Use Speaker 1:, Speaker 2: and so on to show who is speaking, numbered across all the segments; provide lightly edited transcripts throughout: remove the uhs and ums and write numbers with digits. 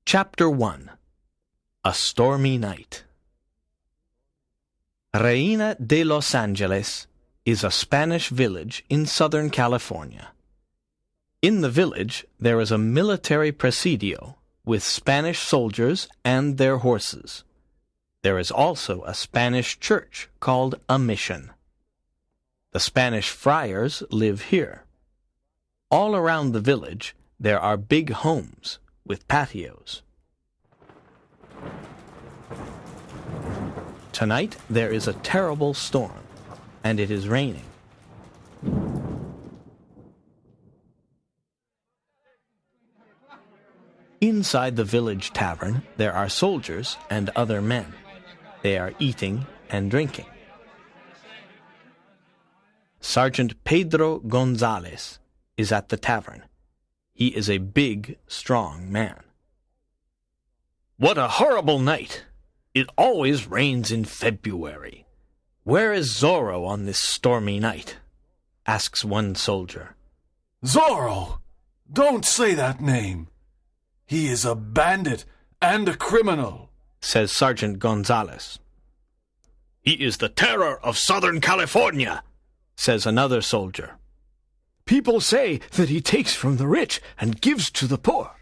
Speaker 1: Chapter 1. A Stormy Night. Reina de Los Angeles is a Spanish village in Southern California. In the village, there is a military presidio with Spanish soldiers and their horses. There is also a Spanish church called a mission. The Spanish friars live here. All around the village, there are big homes with patios. Tonight there is a terrible storm, and it is raining. Inside the village tavern there are soldiers and other men. They are eating and drinking. Sergeant Pedro Gonzalez is at the tavern. He is a big, strong man. "What a horrible night! It always rains in February. Where is Zorro on this stormy night?" asks one soldier.
Speaker 2: "Zorro! Don't say that name. He is a bandit and a criminal,"
Speaker 1: says Sergeant Gonzalez. "He is the terror of Southern California," says another soldier. "People say that he takes from the rich and gives to the poor.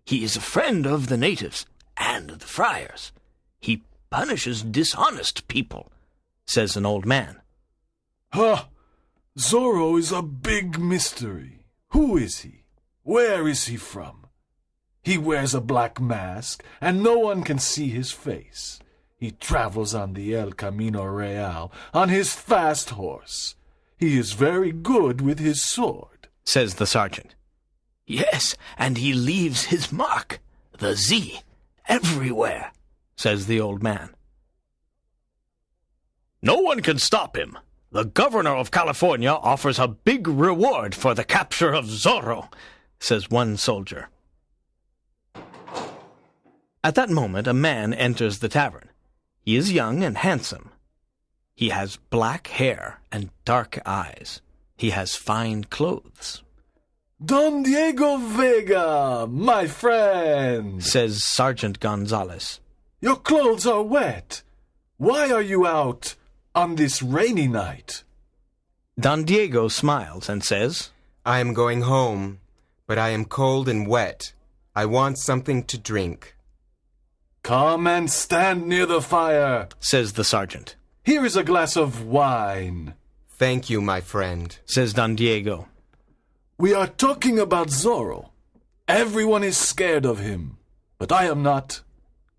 Speaker 1: He is a friend of the natives and the friars. He punishes dishonest people," says an old man.
Speaker 2: "Huh! Zorro is a big mystery. Who is he? Where is he from? He wears a black mask, and no one can see his face. He travels on the El Camino Real on his fast horse. He is very good with his sword,"
Speaker 1: says the sergeant. "Yes, and he leaves his mark, the Z, everywhere," says the old man. "No one can stop him. The governor of California offers a big reward for the capture of Zorro," says one soldier. At that moment a man enters the tavern. He is young and handsome. He has black hair and dark eyes. He has fine clothes.
Speaker 2: "Don Diego Vega, my friend,"
Speaker 1: says Sergeant Gonzalez.
Speaker 2: "Your clothes are wet. Why are you out on this rainy night?"
Speaker 1: Don Diego smiles and says,
Speaker 3: "I am going home, but I am cold and wet. I want something to drink."
Speaker 2: "Come and stand near the fire,"
Speaker 1: says the sergeant.
Speaker 2: "Here is a glass of wine."
Speaker 3: "Thank you, my friend,"
Speaker 1: says Don Diego.
Speaker 2: "We are talking about Zorro. Everyone is scared of him, but I am not.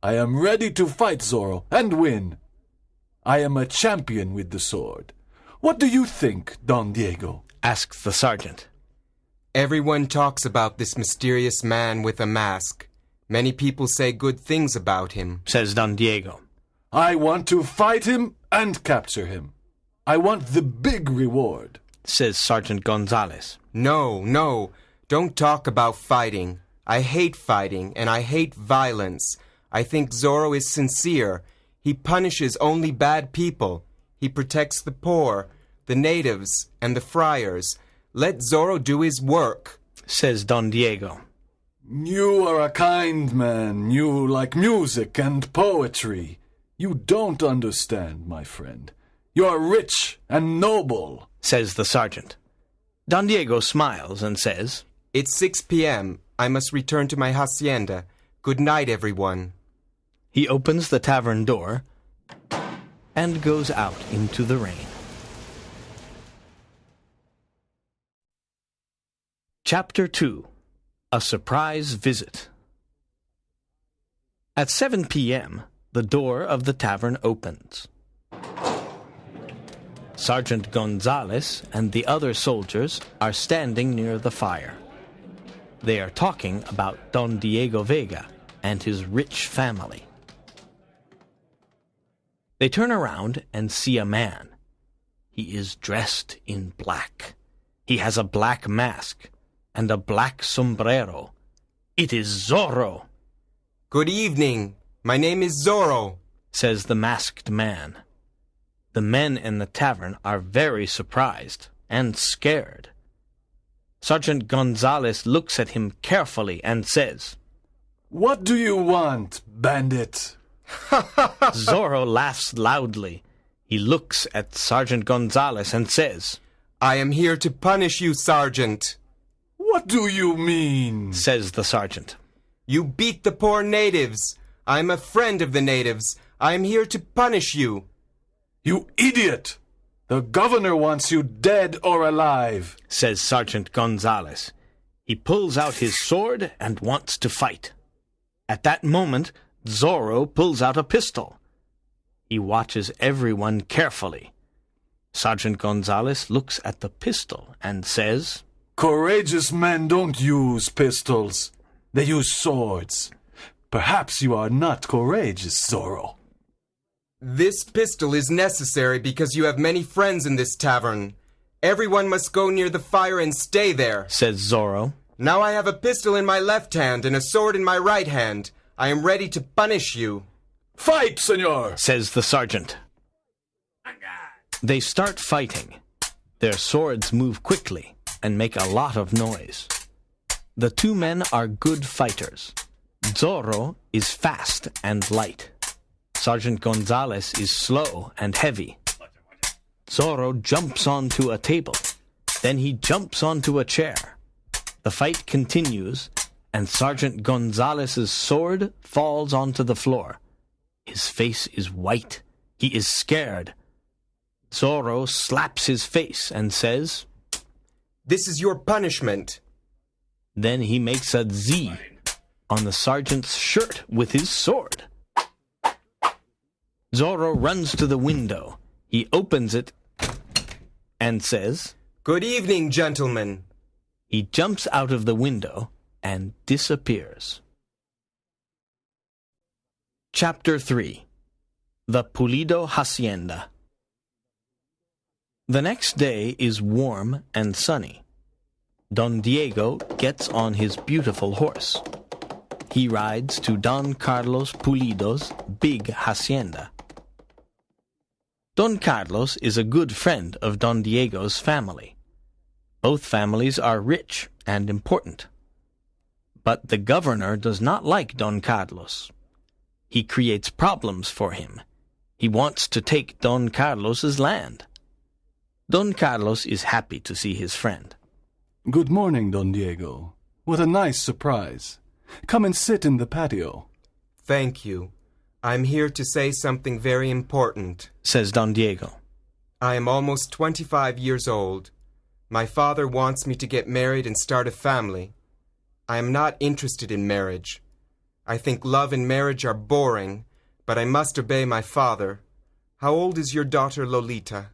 Speaker 2: I am ready to fight Zorro and win. I am a champion with the sword. What do you think, Don Diego?"
Speaker 1: asks the sergeant.
Speaker 3: "Everyone talks about this mysterious man with a mask. Many people say good things about him," says
Speaker 1: Don Diego.
Speaker 2: "I want to fight him and capture him. I want the big reward,"
Speaker 1: says Sergeant Gonzalez.
Speaker 3: No, don't talk about fighting. I hate fighting, and I hate violence. I think Zorro is sincere. He punishes only bad people. He protects the poor, the natives, and the friars. Let Zorro do his work,"
Speaker 1: says Don Diego.
Speaker 2: "You are a kind man. You like music and poetry. You don't understand, my friend. You are rich and noble,"
Speaker 1: says the sergeant. Don Diego smiles and says,
Speaker 3: "It's 6 p.m. I must return to my hacienda. Good night, everyone."
Speaker 1: He opens the tavern door and goes out into the rain. Chapter 2. A Surprise Visit. At 7 p.m., the door of the tavern opens. Sergeant Gonzalez and the other soldiers are standing near the fire. They are talking about Don Diego Vega and his rich family. They turn around and see a man. He is dressed in black. He has a black mask and a black sombrero. It is Zorro.
Speaker 3: "Good evening. My name is Zorro,"
Speaker 1: says the masked man. The men in the tavern are very surprised and scared. Sergeant Gonzalez looks at him carefully and says,
Speaker 2: What do you want, bandit?
Speaker 1: Zorro laughs loudly. He looks at Sergeant Gonzalez and says,
Speaker 3: I am here to punish you, Sergeant.
Speaker 2: What do you mean?
Speaker 1: says the sergeant.
Speaker 3: You beat the poor natives. I am a friend of the natives. I am here to punish you.
Speaker 2: You idiot! The governor wants you dead or alive,
Speaker 1: says Sergeant Gonzalez. He pulls out his sword and wants to fight. At that moment, Zorro pulls out a pistol. He watches everyone carefully. Sergeant Gonzalez looks at the pistol and says,
Speaker 2: Courageous men don't use pistols. They use swords. Perhaps you are not courageous, Zorro.
Speaker 3: This pistol is necessary because you have many friends in this tavern. Everyone must go near the fire and stay there,
Speaker 1: says Zorro.
Speaker 3: Now I have a pistol in my left hand and a sword in my right hand. I am ready to punish you.
Speaker 2: Fight, senor,
Speaker 1: says the sergeant. They start fighting. Their swords move quickly and make a lot of noise. The two men are good fighters. Zorro is fast and light. Sergeant Gonzalez is slow and heavy. Zorro jumps onto a table. Then he jumps onto a chair. The fight continues, and Sergeant Gonzalez's sword falls onto the floor. His face is white. He is scared. Zorro slaps his face and says,
Speaker 3: This is your punishment.
Speaker 1: Then he makes a Z on the sergeant's shirt with his sword. Zorro runs to the window. He opens it and says,
Speaker 3: Good evening, gentlemen.
Speaker 1: He jumps out of the window and disappears. Chapter 3. The Pulido Hacienda. The next day is warm and sunny. Don Diego gets on his beautiful horse. He rides to Don Carlos Pulido's big hacienda. Don Carlos is a good friend of Don Diego's family. Both families are rich and important. But the governor does not like Don Carlos. He creates problems for him. He wants to take Don Carlos's land. Don Carlos is happy to see his friend.
Speaker 2: Good morning, Don Diego. What a nice surprise. Come and sit in the patio.
Speaker 3: Thank you. I'm here to say something very important,
Speaker 1: says Don Diego.
Speaker 3: I am almost 25 years old. My father wants me to get married and start a family. I am not interested in marriage. I think love and marriage are boring, but I must obey my father. How old is your daughter Lolita?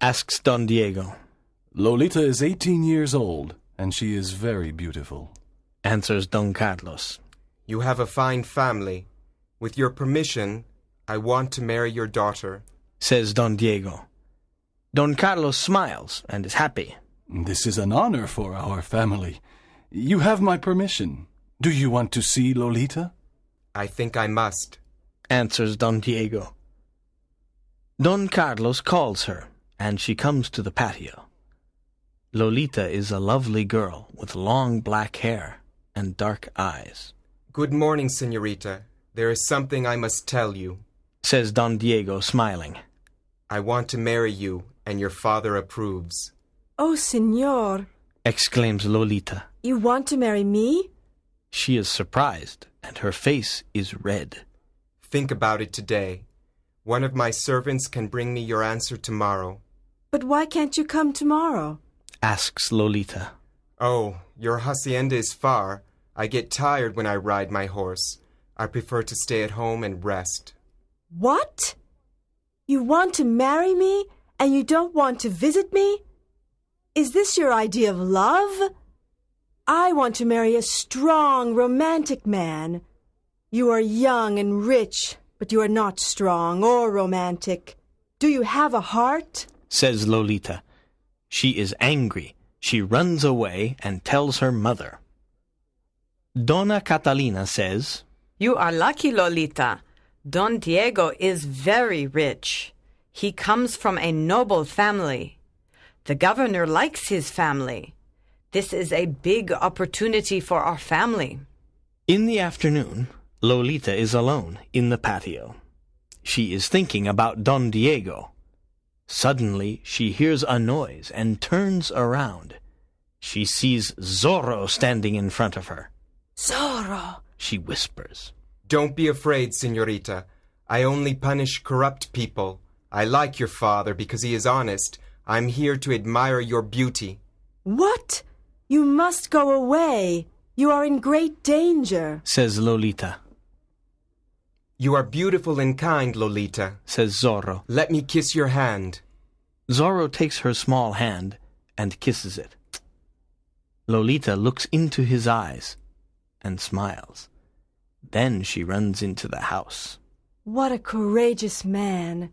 Speaker 1: Asks Don Diego.
Speaker 2: Lolita is 18 years old, and she is very beautiful,
Speaker 1: answers Don Carlos.
Speaker 3: You have a fine family. With your permission, I want to marry your daughter,
Speaker 1: says Don Diego. Don Carlos smiles and is happy.
Speaker 2: This is an honor for our family. You have my permission. Do you want to see Lolita?
Speaker 3: I think I must,
Speaker 1: answers Don Diego. Don Carlos calls her, and she comes to the patio. Lolita is a lovely girl with long black hair and dark eyes.
Speaker 3: Good morning, señorita. There is something I must tell you,
Speaker 1: says Don Diego, smiling.
Speaker 3: I want to marry you, and your father approves.
Speaker 4: Oh, señor,
Speaker 1: exclaims Lolita.
Speaker 4: You want to marry me?
Speaker 1: She is surprised, and her face is red.
Speaker 3: Think about it today. One of my servants can bring me your answer tomorrow.
Speaker 4: But why can't you come tomorrow?
Speaker 1: Asks Lolita.
Speaker 3: Oh, your hacienda is far. I get tired when I ride my horse. I prefer to stay at home and rest.
Speaker 4: What? You want to marry me, and you don't want to visit me? Is this your idea of love? I want to marry a strong, romantic man. You are young and rich, but you are not strong or romantic. Do you have a heart?
Speaker 1: Says Lolita. She is angry. She runs away and tells her mother. Dona Catalina says,
Speaker 5: You are lucky, Lolita. Don Diego is very rich. He comes from a noble family. The governor likes his family. This is a big opportunity for our family.
Speaker 1: In the afternoon, Lolita is alone in the patio. She is thinking about Don Diego. Suddenly, she hears a noise and turns around. She sees Zorro standing in front of her.
Speaker 4: Zorro!
Speaker 1: She whispers.
Speaker 3: Don't be afraid, señorita. I only punish corrupt people. I like your father because he is honest. I'm here to admire your beauty.
Speaker 4: What? You must go away. You are in great danger,
Speaker 1: Says Lolita.
Speaker 3: You are beautiful and kind, Lolita,
Speaker 1: Says Zorro.
Speaker 3: Let me kiss your hand.
Speaker 1: Zorro takes her small hand and kisses it. Lolita looks into his eyes and smiles. Then she runs into the house.
Speaker 4: What a courageous man.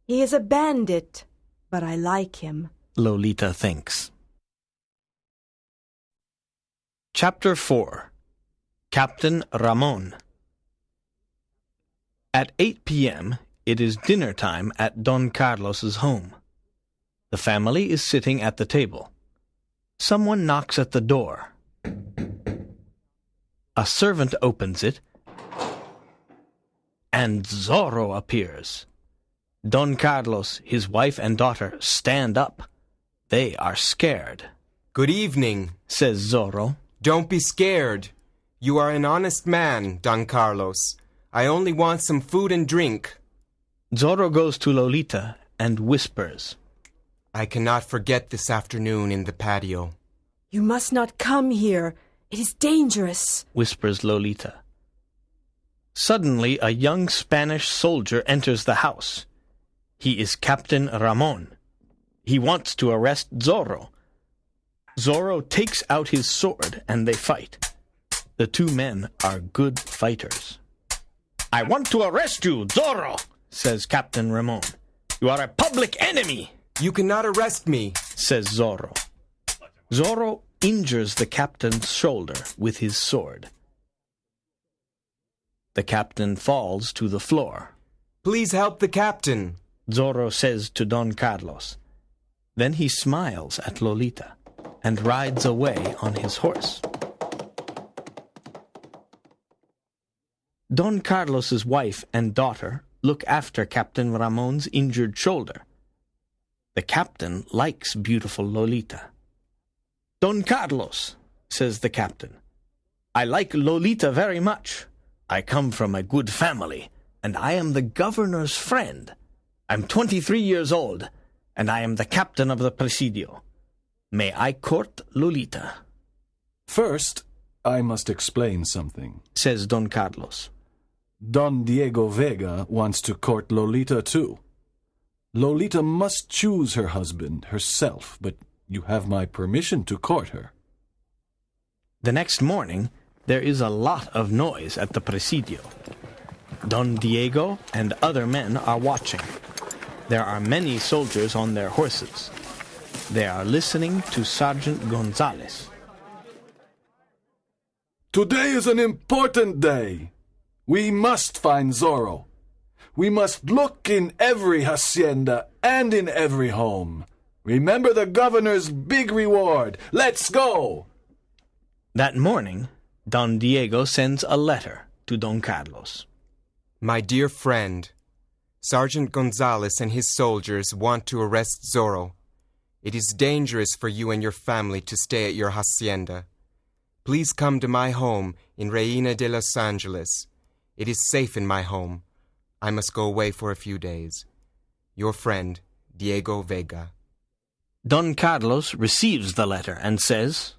Speaker 4: He is a bandit, but I like him.
Speaker 1: Lolita thinks. Chapter 4. Captain Ramon. At 8 p.m., it is dinner time at Don Carlos's home. The family is sitting at the table. Someone knocks at the door. A servant opens it, and Zorro appears. Don Carlos, his wife and daughter stand up. They are scared.
Speaker 3: Good evening,
Speaker 1: Says Zorro.
Speaker 3: Don't be scared. You are an honest man, Don Carlos. I only want some food and drink.
Speaker 1: Zorro goes to Lolita and whispers.
Speaker 3: I cannot forget this afternoon in the patio.
Speaker 4: You must not come here. It is dangerous,
Speaker 1: Whispers Lolita. Suddenly, a young Spanish soldier enters the house. He is Captain Ramon. He wants to arrest Zorro. Zorro takes out his sword and they fight. The two men are good fighters. I want to arrest you, Zorro, says Captain Ramon. You are a public enemy,
Speaker 3: You cannot arrest me.
Speaker 1: says Zorro. Zorro injures the captain's shoulder with his sword. The captain falls to the floor.
Speaker 3: Please help the captain.
Speaker 1: Zorro says to Don Carlos. Then he smiles at Lolita and rides away on his horse. Don Carlos's wife and daughter look after Captain Ramon's injured shoulder. The captain likes beautiful Lolita. Don Carlos, says the captain, I like Lolita very much. I come from a good family, and I am the governor's friend. I'm 23 years old, and I am the captain of the Presidio. May I court Lolita?
Speaker 2: First, I must explain something.
Speaker 1: Says Don Carlos.
Speaker 2: Don Diego Vega wants to court Lolita too. Lolita must choose her husband herself, but you have my permission to court her.
Speaker 1: The next morning, there is a lot of noise at the Presidio. Don Diego and other men are watching. There are many soldiers on their horses. They are listening to Sergeant Gonzalez.
Speaker 2: Today is an important day. We must find Zorro. We must look in every hacienda and in every home. Remember the governor's big reward. Let's go!
Speaker 1: That morning, Don Diego sends a letter to Don Carlos.
Speaker 3: My dear friend, Sergeant Gonzalez and his soldiers want to arrest Zorro. It is dangerous for you and your family to stay at your hacienda. Please come to my home in Reina de Los Angeles. It is safe in my home. I must go away for a few days. Your friend, Diego Vega.
Speaker 1: Don Carlos receives the letter and says,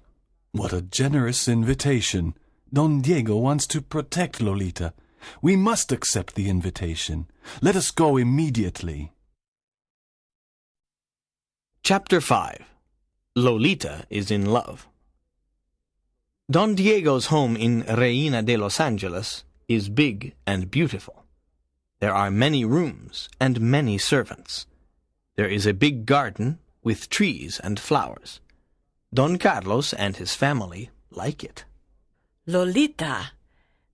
Speaker 2: What a generous invitation. Don Diego wants to protect Lolita. We must accept the invitation. Let us go immediately.
Speaker 1: Chapter 5. Lolita is in love. Don Diego's home in Reina de Los Angeles is big and beautiful. There are many rooms and many servants. There is a big garden with trees and flowers. Don Carlos and his family like it.
Speaker 5: Lolita,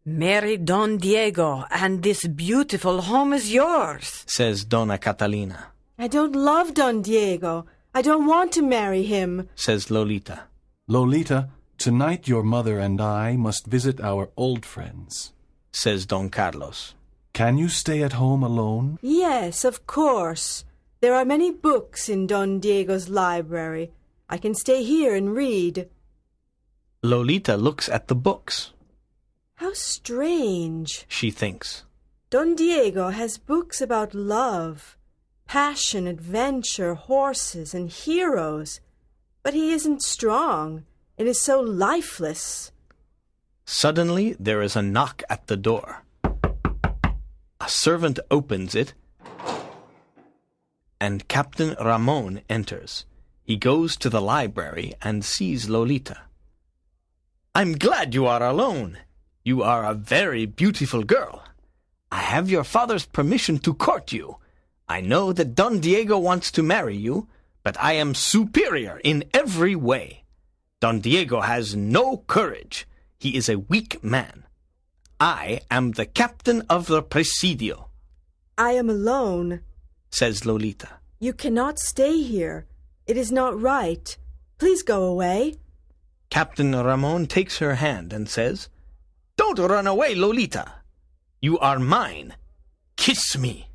Speaker 5: marry Don Diego, and this beautiful home is yours,
Speaker 1: says Dona Catalina.
Speaker 4: I don't love Don Diego. I don't want to marry him.
Speaker 1: Says Lolita.
Speaker 2: Lolita, Tonight your mother and I must visit our old friends,
Speaker 1: says Don Carlos.
Speaker 2: Can you stay at home alone?
Speaker 4: Yes, of course. There are many books in Don Diego's library. I can stay here and read.
Speaker 1: Lolita looks at the books.
Speaker 4: How strange,
Speaker 1: She thinks.
Speaker 4: Don Diego has books about love, passion, adventure, horses, and heroes. But he isn't strong. It is so lifeless.
Speaker 1: Suddenly there is a knock at the door. A servant opens it, and Captain Ramon enters. He goes to the library and sees Lolita. I'm glad you are alone. You are a very beautiful girl. I have your father's permission to court you. I know that Don Diego wants to marry you, but I am superior in every way. Don Diego has no courage. He is a weak man. I am the captain of the Presidio,
Speaker 4: I am alone.
Speaker 1: says Lolita.
Speaker 4: You cannot stay here. It is not right. Please go away.
Speaker 1: Captain Ramon takes her hand and says, Don't run away, Lolita. You are mine. Kiss me.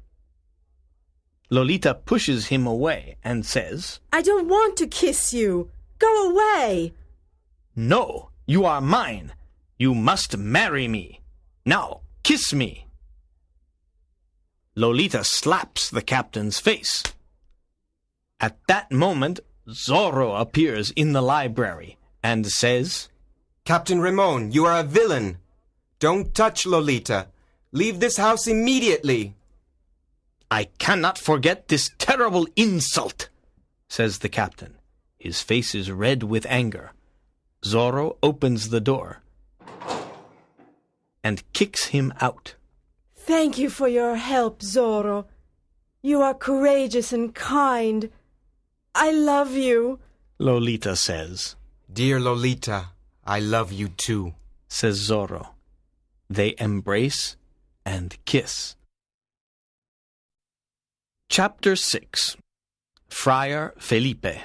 Speaker 1: Lolita pushes him away and says,
Speaker 4: I don't want to kiss you. Go away.
Speaker 1: No, you are mine. You must marry me. Now, kiss me. Lolita slaps the captain's face. At that moment, Zorro appears in the library and says,
Speaker 3: Captain Ramon, you are a villain. Don't touch Lolita. Leave this house immediately.
Speaker 1: I cannot forget this terrible insult, says the captain. His face is red with anger. Zorro opens the door and kicks him out.
Speaker 4: Thank you for your help, Zorro. You are courageous and kind. I love you,
Speaker 1: Lolita says.
Speaker 3: Dear Lolita, I love you too,
Speaker 1: says Zorro. They embrace and kiss. Chapter 6. Friar Felipe.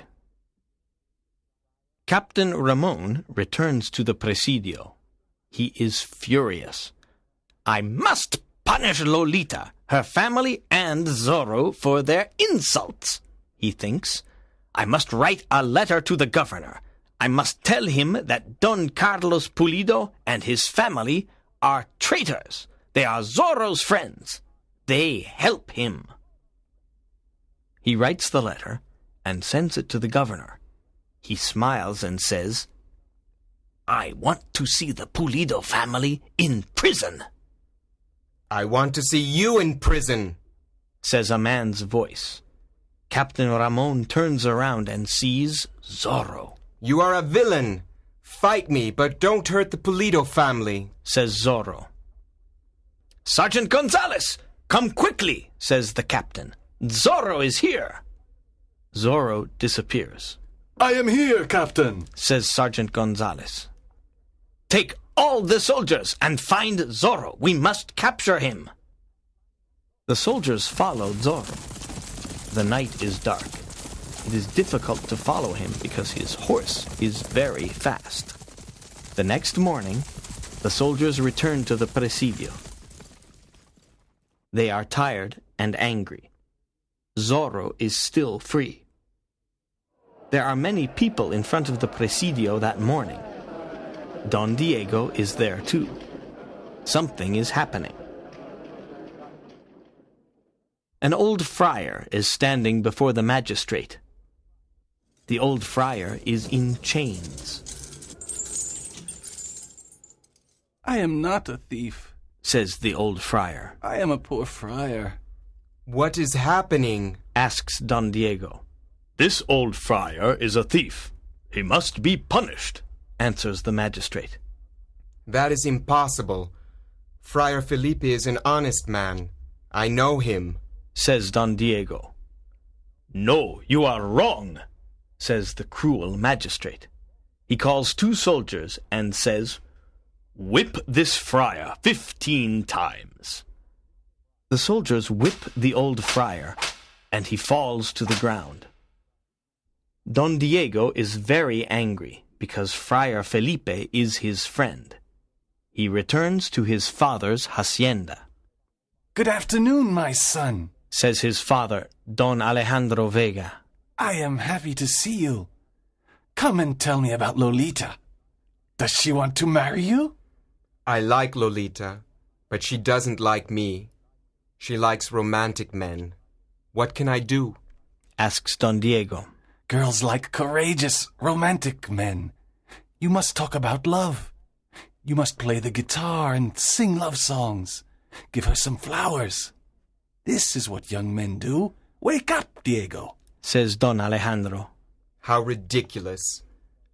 Speaker 1: Captain Ramon returns to the Presidio. He is furious. I must punish Lolita, her family, and Zorro for their insults, he thinks. I must write a letter to the governor. I must tell him that Don Carlos Pulido and his family are traitors. They are Zorro's friends. They help him. He writes the letter and sends it to the governor. He smiles and says, I want to see the Pulido family in prison.
Speaker 3: I want to see you in prison,
Speaker 1: says a man's voice. Captain Ramon turns around and sees Zorro.
Speaker 3: You are a villain. Fight me, but don't hurt the Pulido family,
Speaker 1: says Zorro. Sergeant Gonzalez, come quickly, says the captain. Zorro is here. Zorro disappears.
Speaker 2: I am here, Captain,
Speaker 1: says Sergeant Gonzalez. Take all the soldiers and find Zorro. We must capture him. The soldiers follow Zorro. The night is dark. It is difficult to follow him because his horse is very fast. The next morning, the soldiers return to the Presidio. They are tired and angry. Zorro is still free. There are many people in front of the Presidio that morning. Don Diego is there too. Something is happening. An old friar is standing before the magistrate. The old friar is in chains.
Speaker 2: I am not a thief,
Speaker 1: says the old friar.
Speaker 2: I am a poor friar.
Speaker 3: What is happening?
Speaker 1: Asks Don Diego. This old friar is a thief. He must be punished, answers the magistrate.
Speaker 3: That is impossible. Friar Felipe is an honest man. I know him,
Speaker 1: says Don Diego. No, you are wrong, says the cruel magistrate. He calls 2 soldiers and says, Whip this friar 15 times. The soldiers whip the old friar, and he falls to the ground. Don Diego is very angry because Friar Felipe is his friend. He returns to his father's hacienda.
Speaker 2: Good afternoon, my son,
Speaker 1: says his father, Don Alejandro Vega.
Speaker 2: I am happy to see you. Come and tell me about Lolita. Does she want to marry you?
Speaker 3: I like Lolita, but she doesn't like me. She likes romantic men. What can I do?
Speaker 1: Asks Don Diego.
Speaker 2: Girls like courageous, romantic men. You must talk about love. You must play the guitar and sing love songs. Give her some flowers. This is what young men do. Wake up, Diego,
Speaker 1: says Don Alejandro.
Speaker 3: How ridiculous.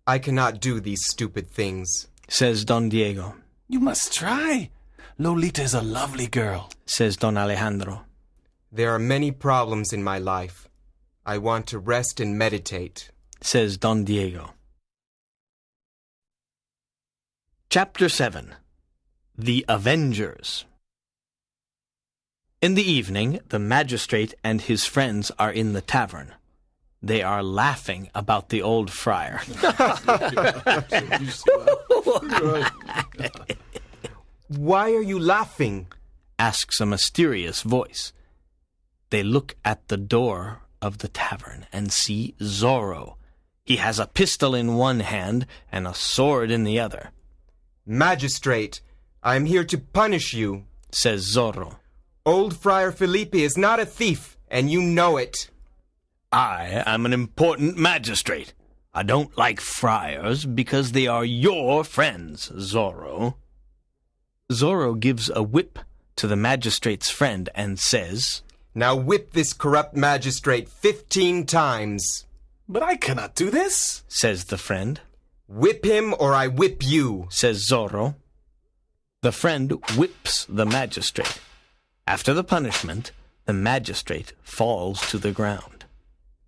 Speaker 3: I cannot do these stupid things,
Speaker 1: says Don Diego.
Speaker 2: You must try. Lolita is a lovely girl,
Speaker 1: says Don Alejandro.
Speaker 3: There are many problems in my life. I want to rest and meditate,
Speaker 1: says Don Diego. Chapter 7. The Avengers. In the evening, the magistrate and his friends are in the tavern. They are laughing about the old friar.
Speaker 3: Why are you laughing?
Speaker 1: Asks a mysterious voice. They look at the door of the tavern and see Zorro. He has a pistol in one hand and a sword in the other.
Speaker 3: Magistrate, I am here to punish you,
Speaker 1: says Zorro.
Speaker 3: Old Friar Felipe is not a thief, and you know it.
Speaker 1: I am an important magistrate. I don't like friars because they are your friends, Zorro. Zorro gives a whip to the magistrate's friend and says,
Speaker 3: Now whip this corrupt magistrate 15 times.
Speaker 2: But I cannot do this,
Speaker 1: says the friend.
Speaker 3: Whip him or I whip you,
Speaker 1: says Zorro. The friend whips the magistrate. After the punishment, the magistrate falls to the ground.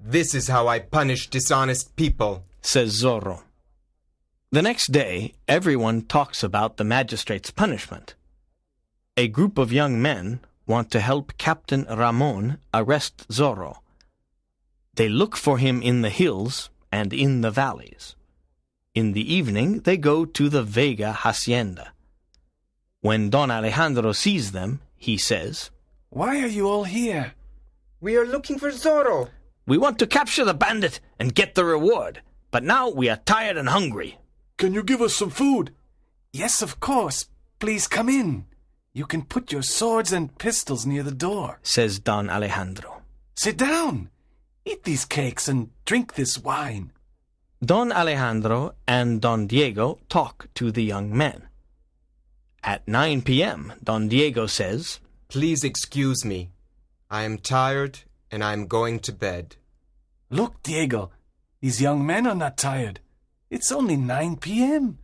Speaker 3: This is how I punish dishonest people,
Speaker 1: says Zorro. The next day, everyone talks about the magistrate's punishment. A group of young men want to help Captain Ramon arrest Zorro. They look for him in the hills and in the valleys. In the evening, they go to the Vega hacienda. When Don Alejandro sees them, he says,
Speaker 2: Why are you all here?
Speaker 3: We are looking for Zorro.
Speaker 1: We want to capture the bandit and get the reward, but now we are tired and hungry.
Speaker 2: Can you give us some food? Yes, of course. Please come in. You can put your swords and pistols near the door,
Speaker 1: says Don Alejandro.
Speaker 2: Sit down. Eat these cakes and drink this wine.
Speaker 1: Don Alejandro and Don Diego talk to the young men. At 9 p.m., Don Diego says,
Speaker 3: Please excuse me. I am tired and I am going to bed.
Speaker 2: Look, Diego, these young men are not tired. It's only 9 p.m.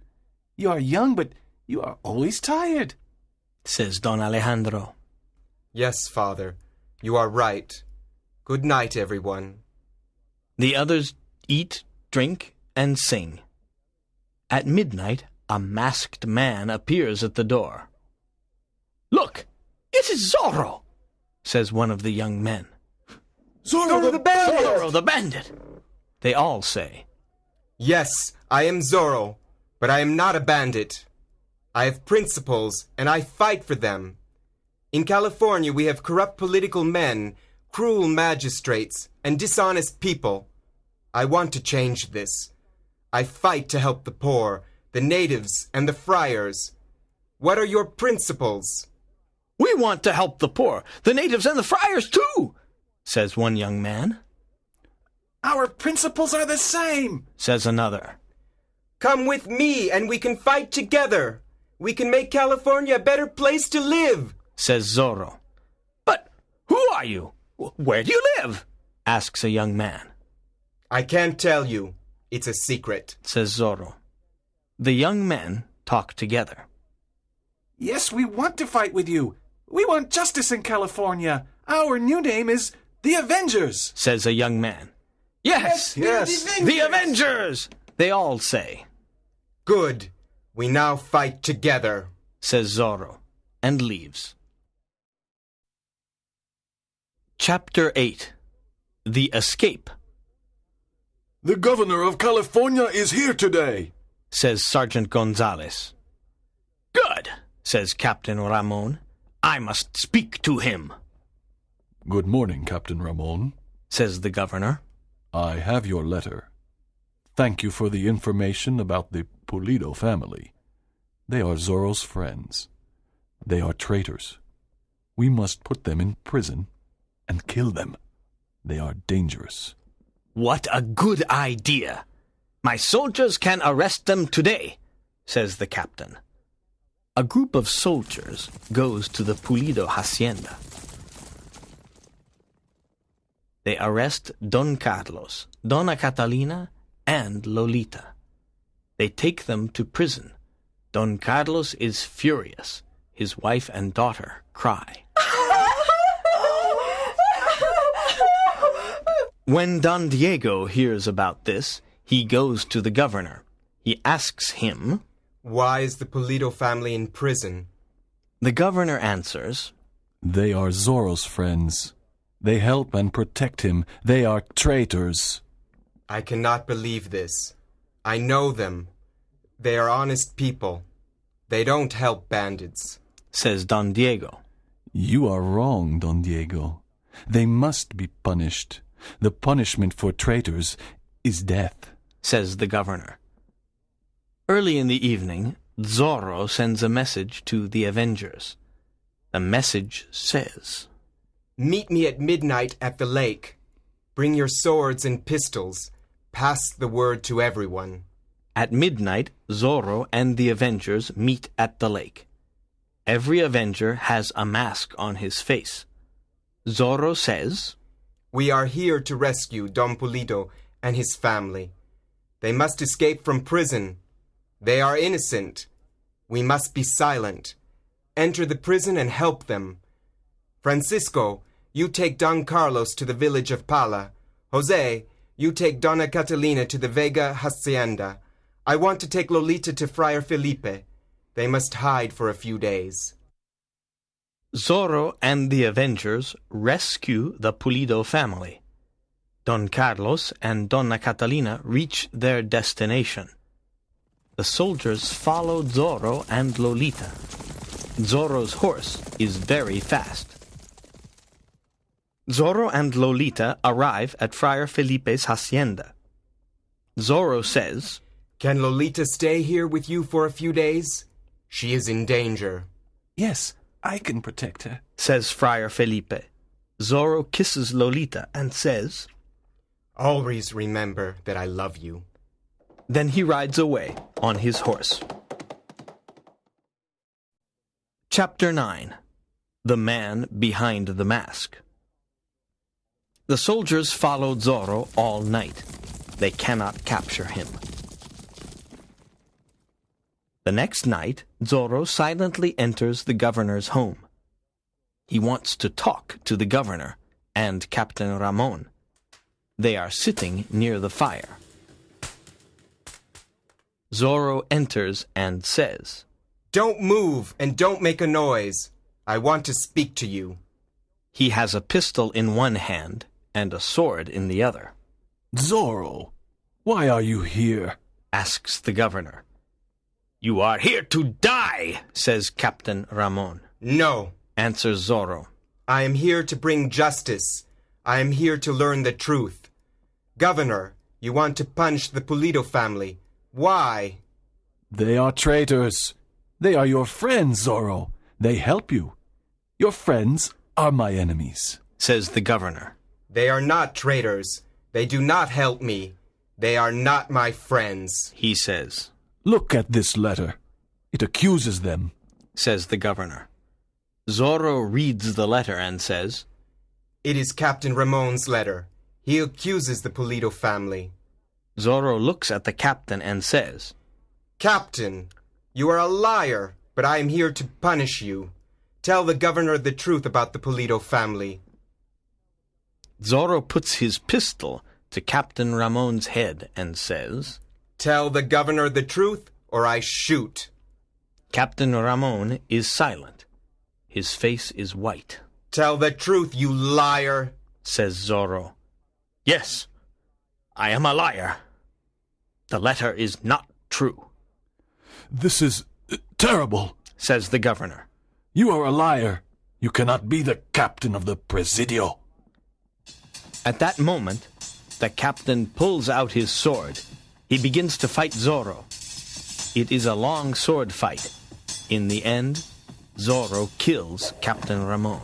Speaker 2: You are young, but you are always tired,
Speaker 1: says Don Alejandro.
Speaker 3: Yes, Father, you are right. Good night, everyone.
Speaker 1: The others eat, drink, and sing. At midnight, a masked man appears at the door. Look, it is Zorro, says one of the young men.
Speaker 2: Zorro the bandit!
Speaker 1: Zorro the bandit, they all say.
Speaker 3: Yes, I am Zorro, but I am not a bandit. I have principles, and I fight for them. In California, we have corrupt political men, cruel magistrates, and dishonest people. I want to change this. I fight to help the poor, the natives, and the friars. What are your principles?
Speaker 1: We want to help the poor, the natives, and the friars too, says one young man.
Speaker 2: Our principles are the same,
Speaker 1: says another.
Speaker 3: Come with me and we can fight together. We can make California a better place to live,
Speaker 1: says Zorro. But who are you? Where do you live? Asks a young man.
Speaker 3: I can't tell you. It's a secret,
Speaker 1: says Zorro. The young men talk together.
Speaker 2: Yes, we want to fight with you. We want justice in California. Our new name is the Avengers,
Speaker 1: says a young man. Yes, the Avengers, they all say.
Speaker 3: Good. We now fight together,
Speaker 1: says Zorro, and leaves. Chapter 8. The Escape.
Speaker 2: The governor of California is here today,
Speaker 1: says Sergeant Gonzalez. Good, says Captain Ramon. I must speak to him.
Speaker 2: Good morning, Captain Ramon,
Speaker 1: says the governor.
Speaker 2: I have your letter. Thank you for the information about the Pulido family. They are Zorro's friends. They are traitors. We must put them in prison and kill them. They are dangerous.
Speaker 1: What a good idea! My soldiers can arrest them today, says the captain. A group of soldiers goes to the Pulido hacienda. They arrest Don Carlos, Donna Catalina, and Lolita. They take them to prison. Don Carlos is furious. His wife and daughter cry. When Don Diego hears about this, he goes to the governor. He asks him,
Speaker 3: Why is the Pulido family in prison?
Speaker 1: The governor answers,
Speaker 2: They are Zorro's friends. They help and protect him. They are traitors.
Speaker 3: I cannot believe this. I know them. They are honest people. They don't help bandits,
Speaker 1: says Don Diego.
Speaker 2: You are wrong, Don Diego. They must be punished. The punishment for traitors is death,
Speaker 1: says the governor. Early in the evening, Zorro sends a message to the Avengers. The message says,
Speaker 3: Meet me at midnight at the lake. Bring your swords and pistols. Pass the word to everyone.
Speaker 1: At midnight, Zorro and the Avengers meet at the lake. Every Avenger has a mask on his face. Zorro says,
Speaker 3: We are here to rescue Don Pulido and his family. They must escape from prison. They are innocent. We must be silent. Enter the prison and help them. Francisco, you take Don Carlos to the village of Pala. Jose, you take Donna Catalina to the Vega Hacienda. I want to take Lolita to Friar Felipe. They must hide for a few days.
Speaker 1: Zorro and the Avengers rescue the Pulido family. Don Carlos and Donna Catalina reach their destination. The soldiers follow Zorro and Lolita. Zorro's horse is very fast. Zorro and Lolita arrive at Friar Felipe's hacienda. Zorro says,
Speaker 3: Can Lolita stay here with you for a few days? She is in danger.
Speaker 2: Yes, I can protect her,
Speaker 1: says Friar Felipe. Zorro kisses Lolita and says,
Speaker 3: Always remember that I love you.
Speaker 1: Then he rides away on his horse. Chapter 9. The Man Behind the Mask. The soldiers follow Zorro all night. They cannot capture him. The next night, Zorro silently enters the governor's home. He wants to talk to the governor and Captain Ramon. They are sitting near the fire. Zorro enters and says,
Speaker 3: Don't move and don't make a noise. I want to speak to you.
Speaker 1: He has a pistol in one hand and a sword in the other.
Speaker 2: Zorro, why are you here?
Speaker 1: Asks the governor. You are here to die, says Captain Ramon.
Speaker 3: No,
Speaker 1: answers Zorro.
Speaker 3: I am here to bring justice. I am here to learn the truth. Governor, you want to punish the Pulido family. Why?
Speaker 2: They are traitors. They are your friends, Zorro. They help you. Your friends are my enemies,
Speaker 1: says the governor.
Speaker 3: They are not traitors. They do not help me. They are not my friends,
Speaker 1: he says.
Speaker 2: Look at this letter. It accuses them,
Speaker 1: says the governor. Zorro reads the letter and says,
Speaker 3: It is Captain Ramon's letter. He accuses the Pulido family.
Speaker 1: Zorro looks at the captain and says,
Speaker 3: Captain, you are a liar, but I am here to punish you. Tell the governor the truth about the Pulido family.
Speaker 1: Zorro puts his pistol to Captain Ramon's head and says,
Speaker 3: Tell the governor the truth, or I shoot.
Speaker 1: Captain Ramon is silent. His face is white.
Speaker 3: Tell the truth, you liar,
Speaker 1: says Zorro. Yes, I am a liar. The letter is not true,
Speaker 2: This is terrible.
Speaker 1: says the governor.
Speaker 2: You are a liar. You cannot be the captain of the Presidio.
Speaker 1: At that moment, the captain pulls out his sword. He begins to fight Zorro. It is a long sword fight. In the end, Zorro kills Captain Ramon.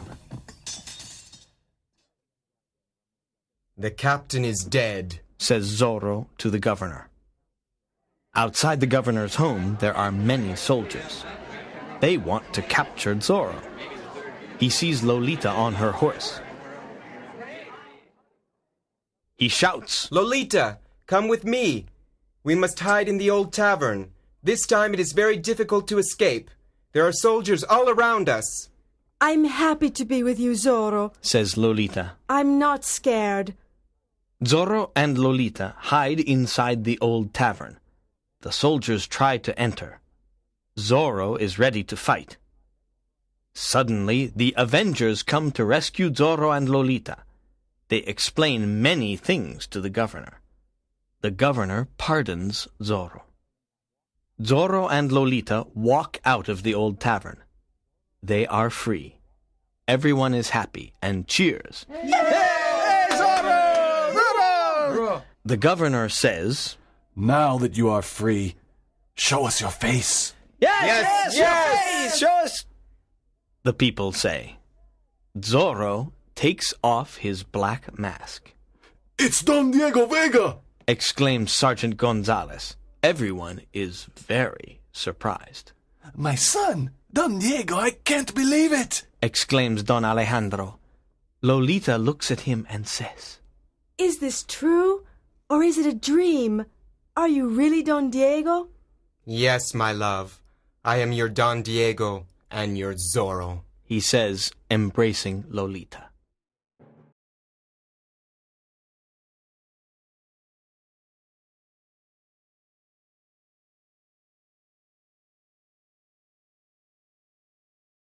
Speaker 3: The captain is dead,
Speaker 1: says Zorro to the governor. Outside the governor's home, there are many soldiers. They want to capture Zorro. He sees Lolita on her horse. He shouts,
Speaker 3: Lolita, come with me. We must hide in the old tavern. This time it is very difficult to escape. There are soldiers all around us.
Speaker 4: I'm happy to be with you, Zorro.
Speaker 1: says Lolita.
Speaker 4: I'm not scared.
Speaker 1: Zorro and Lolita hide inside the old tavern. The soldiers try to enter. Zorro is ready to fight. Suddenly, the Avengers come to rescue Zorro and Lolita. They explain many things to the governor. The governor pardons Zorro. Zorro and Lolita walk out of the old tavern. They are free. Everyone is happy and cheers. The governor says,
Speaker 2: Now that you are free, show us your face.
Speaker 1: Yes, show us. The people say. Zorro takes off his black mask.
Speaker 2: It's Don Diego Vega!
Speaker 1: Exclaims Sergeant Gonzalez. Everyone is very surprised.
Speaker 2: My son, Don Diego, I can't believe it!
Speaker 1: Exclaims Don Alejandro. Lolita looks at him and says,
Speaker 4: Is this true? Or is it a dream? Are you really Don Diego?
Speaker 3: Yes, my love. I am your Don Diego and your Zorro.
Speaker 1: he says, embracing Lolita.